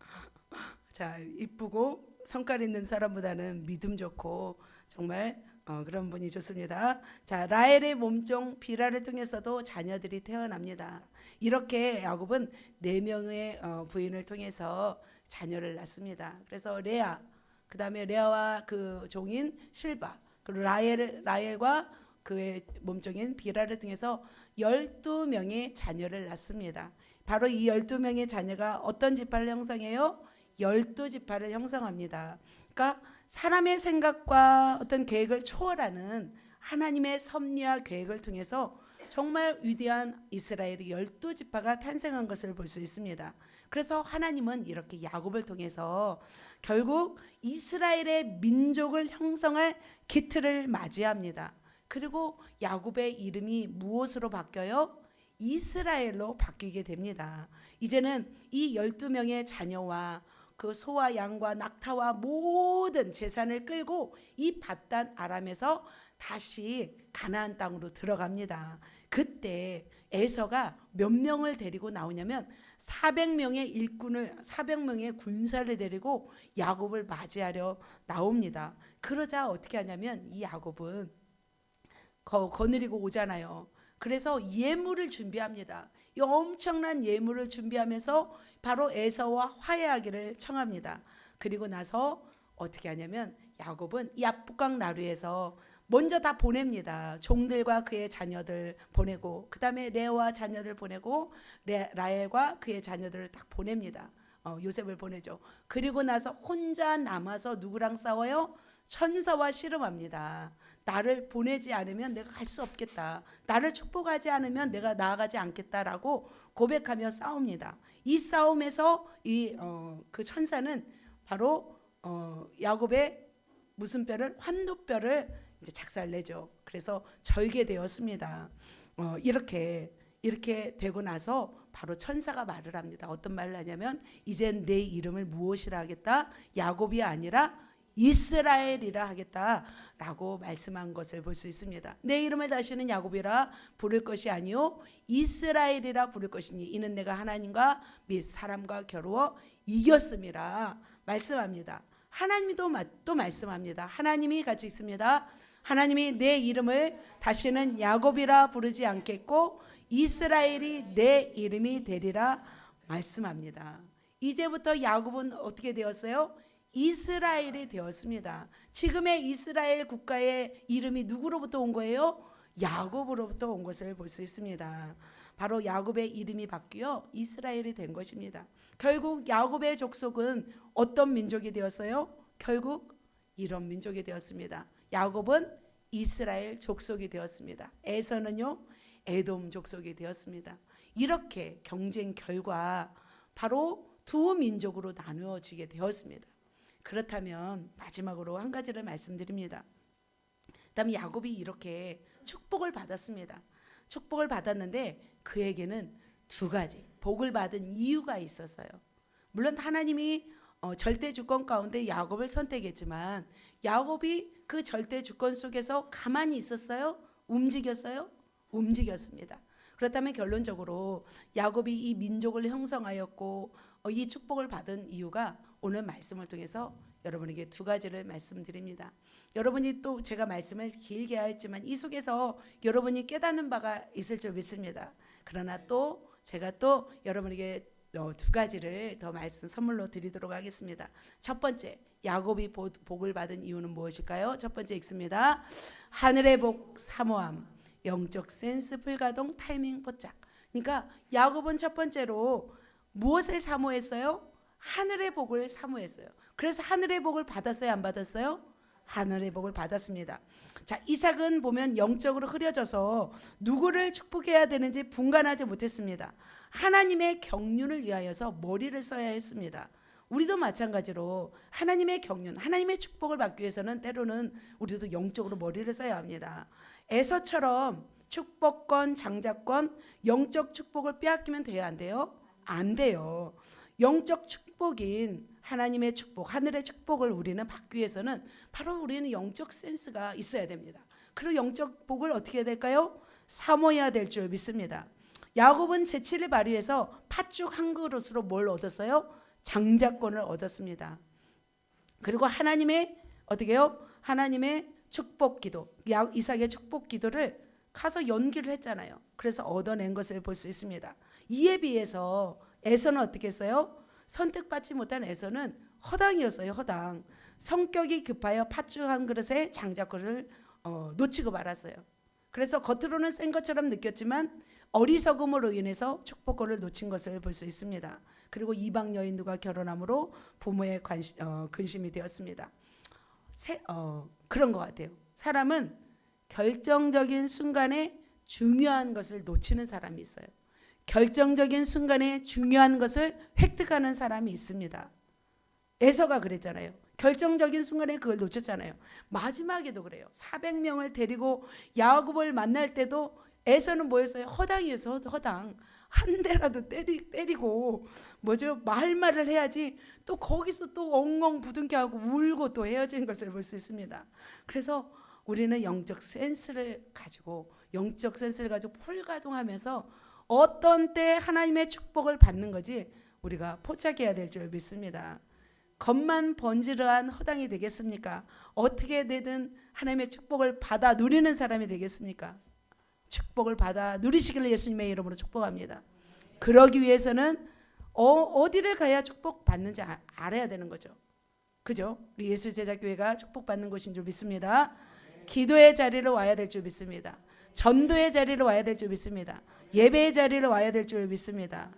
Speaker 1: 자, 이쁘고 성깔 있는 사람보다는 믿음 좋고 정말 그런 분이 좋습니다. 자, 라헬의 몸종 빌하를 통해서도 자녀들이 태어납니다. 이렇게 야곱은 4명의 부인을 통해서 자녀를 낳습니다. 그래서 레아, 그 다음에 레아와 그 종인 실바, 그리고 라헬과 그의 몸종인 빌하를 통해서 12명의 자녀를 낳습니다. 바로 이 12명의 자녀가 어떤 지파를 형성해요? 12지파를 형성합니다. 그러니까 사람의 생각과 어떤 계획을 초월하는 하나님의 섭리와 계획을 통해서 정말 위대한 이스라엘의 12지파가 탄생한 것을 볼 수 있습니다. 그래서 하나님은 이렇게 야곱을 통해서 결국 이스라엘의 민족을 형성할 기틀을 맞이합니다. 그리고 야곱의 이름이 무엇으로 바뀌어요? 이스라엘로 바뀌게 됩니다. 이제는 이 12명의 자녀와 그 소와 양과 낙타와 모든 재산을 끌고 이 밧단 아람에서 다시 가나안 땅으로 들어갑니다. 그때 에서가 몇 명을 데리고 나오냐면 400명의 일꾼을 400명의 군사를 데리고 야곱을 맞이하려 나옵니다. 그러자 어떻게 하냐면 이 야곱은 거느리고 오잖아요. 그래서 예물을 준비합니다. 이 엄청난 예물을 준비하면서 바로 에서와 화해하기를 청합니다. 그리고 나서 어떻게 하냐면 야곱은 이 압북강 나루에서 먼저 다 보냅니다. 종들과 그의 자녀들 보내고 그 다음에 레아와 자녀들 보내고 라헬과 그의 자녀들을 딱 보냅니다. 요셉을 보내죠. 그리고 나서 혼자 남아서 누구랑 싸워요? 천사와 씨름합니다. 나를 보내지 않으면 내가 갈 수 없겠다. 나를 축복하지 않으면 내가 나아가지 않겠다라고 고백하며 싸웁니다. 이 싸움에서 그 천사는 바로 야곱의 무슨 뼈를 환도뼈를 이제 작살내죠. 그래서 절개되었습니다. 이렇게 되고 나서 바로 천사가 말을 합니다. 어떤 말을 하냐면 이젠 내 이름을 무엇이라 하겠다? 야곱이 아니라 이스라엘이라 하겠다라고 말씀한 것을 볼 수 있습니다. 내 이름을 다시는 야곱이라 부를 것이 아니요 이스라엘이라 부를 것이니 이는 내가 하나님과 및 사람과 겨루어 이겼음이라 말씀합니다. 하나님이 또 말씀합니다. 하나님이 같이 읽습니다. 하나님이 내 이름을 다시는 야곱이라 부르지 않겠고 이스라엘이 내 이름이 되리라 말씀합니다. 이제부터 야곱은 어떻게 되었어요? 이스라엘이 되었습니다. 지금의 이스라엘 국가의 이름이 누구로부터 온 거예요? 야곱으로부터 온 것을 볼 수 있습니다. 바로 야곱의 이름이 바뀌어 이스라엘이 된 것입니다. 결국 야곱의 족속은 어떤 민족이 되었어요? 결국 이런 민족이 되었습니다. 야곱은 이스라엘 족속이 되었습니다. 에서는요 에돔 족속이 되었습니다. 이렇게 경쟁 결과 바로 두 민족으로 나누어지게 되었습니다. 그렇다면 마지막으로 한 가지를 말씀드립니다. 그다음에 야곱이 이렇게 축복을 받았습니다. 축복을 받았는데 그에게는 두 가지 복을 받은 이유가 있었어요. 물론 하나님이 절대 주권 가운데 야곱을 선택했지만 야곱이 그 절대 주권 속에서 가만히 있었어요? 움직였어요? 움직였습니다. 그렇다면 결론적으로 야곱이 이 민족을 형성하였고 이 축복을 받은 이유가 오늘 말씀을 통해서 여러분에게 두 가지를 말씀드립니다. 여러분이 또 제가 말씀을 길게 하였지만 이 속에서 여러분이 깨닫는 바가 있을 줄 믿습니다. 그러나 또 제가 또 여러분에게 두 가지를 더 말씀 선물로 드리도록 하겠습니다. 첫 번째, 야곱이 복을 받은 이유는 무엇일까요? 첫 번째 읽습니다. 하늘의 복 사모함, 영적 센스 불가동 타이밍 포착. 그러니까 야곱은 첫 번째로 무엇을 사모했어요? 하늘의 복을 사모했어요. 그래서 하늘의 복을 받았어요? 안 받았어요? 하늘의 복을 받았습니다. 자, 이삭은 보면 영적으로 흐려져서 누구를 축복해야 되는지 분간하지 못했습니다. 하나님의 경륜을 위하여서 머리를 써야 했습니다. 우리도 마찬가지로 하나님의 경륜, 하나님의 축복을 받기 위해서는 때로는 우리도 영적으로 머리를 써야 합니다. 에서처럼 축복권, 장자권, 영적 축복을 빼앗기면 돼요, 안 돼요? 안 돼요. 영적 축복인 하나님의 축복, 하늘의 축복을 우리는 받기 위해서는 바로 우리는 영적 센스가 있어야 됩니다. 그리고 영적 복을 어떻게 해야 될까요? 사모해야 될 줄 믿습니다. 야곱은 재치를 발휘해서 팥죽 한 그릇으로 뭘 얻었어요? 장자권을 얻었습니다. 그리고 하나님의 어떻게 해요? 하나님의 축복 기도, 이삭의 축복 기도를 가서 연기를 했잖아요. 그래서 얻어낸 것을 볼 수 있습니다. 이에 비해서 에서는 어떻게 했어요? 선택받지 못한 에서는 허당이었어요. 허당. 성격이 급하여 팥죽 한 그릇에 장작거를 놓치고 말았어요. 그래서 겉으로는 센 것처럼 느꼈지만 어리석음으로 인해서 축복거를 놓친 것을 볼 수 있습니다. 그리고 이방 여인들과 결혼함으로 부모의 근심이 되었습니다. 그런 것 같아요. 사람은 결정적인 순간에 중요한 것을 놓치는 사람이 있어요. 결정적인 순간에 중요한 것을 획득하는 사람이 있습니다. 에서가 그랬잖아요. 결정적인 순간에 그걸 놓쳤잖아요. 마지막에도 그래요. 400명을 데리고 야곱을 만날 때도 에서는 뭐였어요? 허당이었어요. 허당. 한 대라도 때리고 말말을 해야지 또 거기서 또 엉엉 부둥켜 하고 울고 또 헤어진 것을 볼 수 있습니다. 그래서 우리는 영적 센스를 가지고 풀가동하면서 어떤 때 하나님의 축복을 받는 거지 우리가 포착해야 될 줄 믿습니다. 겉만 번지르한 허당이 되겠습니까? 어떻게 되든 하나님의 축복을 받아 누리는 사람이 되겠습니까? 축복을 받아 누리시기를 예수님의 이름으로 축복합니다. 그러기 위해서는 어디를 가야 축복 받는지 알아야 되는 거죠. 그죠? 우리 예수제자교회가 축복받는 곳인 줄 믿습니다. 기도의 자리로 와야 될 줄 믿습니다. 전도의 자리로 와야 될 줄 믿습니다. 예배의 자리로 와야 될 줄 믿습니다.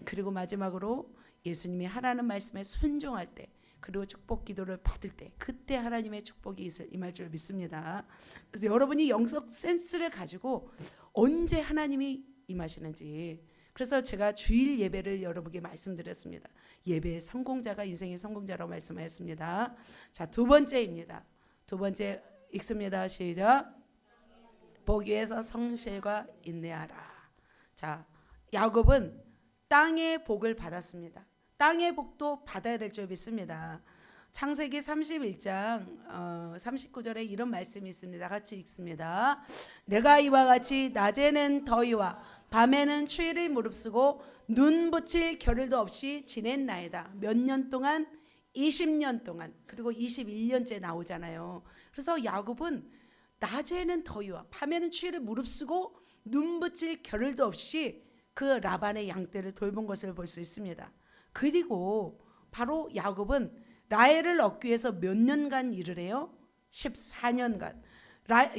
Speaker 1: 그리고 마지막으로 예수님이 하라는 말씀에 순종할 때, 그리고 축복 기도를 받을 때, 그때 하나님의 축복이 임할 줄 믿습니다. 그래서 여러분이 영적 센스를 가지고 언제 하나님이 임하시는지, 그래서 제가 주일 예배를 여러분에게 말씀드렸습니다. 예배의 성공자가 인생의 성공자라고 말씀하였습니다. 자, 두 번째입니다. 두 번째 읽습니다. 시작. 보기 위해서 성실과 인내하라. 자, 야곱은 땅의 복을 받았습니다. 땅의 복도 받아야 될 줄 믿습니다. 창세기 31장 39절에 이런 말씀이 있습니다. 같이 읽습니다. 내가 이와 같이 낮에는 더위와 밤에는 추위를 무릅쓰고 눈 붙일 겨를도 없이 지냈나이다. 몇 년 동안? 20년 동안. 그리고 21년째 나오잖아요. 그래서 야곱은 낮에는 더위와 밤에는 추위를 무릅쓰고 눈 붙일 겨를도 없이 그 라반의 양떼를 돌본 것을 볼 수 있습니다. 그리고 바로 야곱은 라헬을 얻기 위해서 몇 년간 일을 해요? 14년간.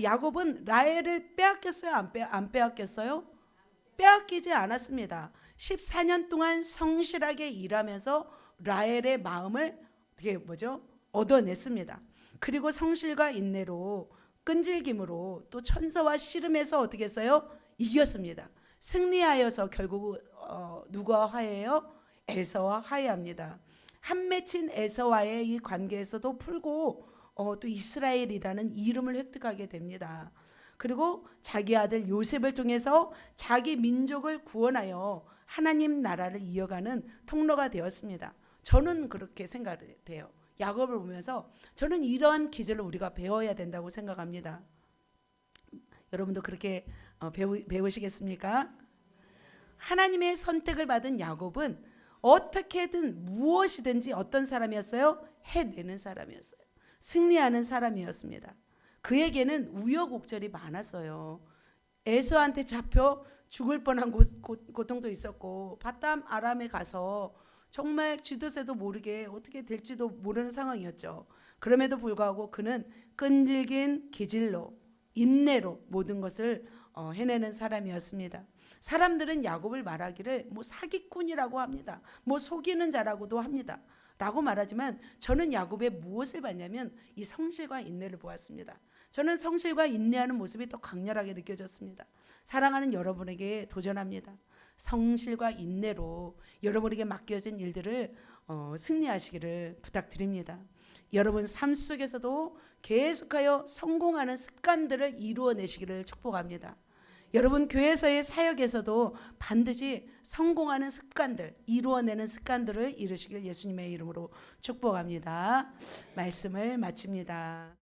Speaker 1: 야곱은 라헬을 빼앗겼어요? 안 빼앗겼어요? 빼앗기지 않았습니다. 14년 동안 성실하게 일하면서 라헬의 마음을 얻어냈습니다. 그리고 성실과 인내로, 끈질김으로, 또 천사와 씨름해서 어떻게 했어요? 이겼습니다. 승리하여서 결국 누구와 화해해요? 에서와 화해합니다. 한 맺힌 에서와의 이 관계에서도 풀고 또 이스라엘이라는 이름을 획득하게 됩니다. 그리고 자기 아들 요셉을 통해서 자기 민족을 구원하여 하나님 나라를 이어가는 통로가 되었습니다. 저는 그렇게 생각해요. 야곱을 보면서 저는 이러한 기질을 우리가 배워야 된다고 생각합니다. 여러분도 그렇게 배우시겠습니까? 하나님의 선택을 받은 야곱은 어떻게든 무엇이든지 어떤 사람이었어요? 해내는 사람이었어요. 승리하는 사람이었습니다. 그에게는 우여곡절이 많았어요. 에서한테 잡혀 죽을 뻔한 고통도 있었고, 바담 아람에 가서 정말 쥐도새도 모르게 어떻게 될지도 모르는 상황이었죠. 그럼에도 불구하고 그는 끈질긴 기질로, 인내로 모든 것을 해내는 사람이었습니다. 사람들은 야곱을 말하기를 사기꾼이라고 합니다. 속이는 자라고도 합니다. 라고 말하지만 저는 야곱의 무엇을 봤냐면 이 성실과 인내를 보았습니다. 저는 성실과 인내하는 모습이 더 강렬하게 느껴졌습니다. 사랑하는 여러분에게 도전합니다. 성실과 인내로 여러분에게 맡겨진 일들을 승리하시기를 부탁드립니다. 여러분 삶 속에서도 계속하여 성공하는 습관들을 이루어내시기를 축복합니다. 여러분 교회에서의 사역에서도 반드시 성공하는 습관들, 이루어내는 습관들을 이루시길 예수님의 이름으로 축복합니다. 말씀을 마칩니다.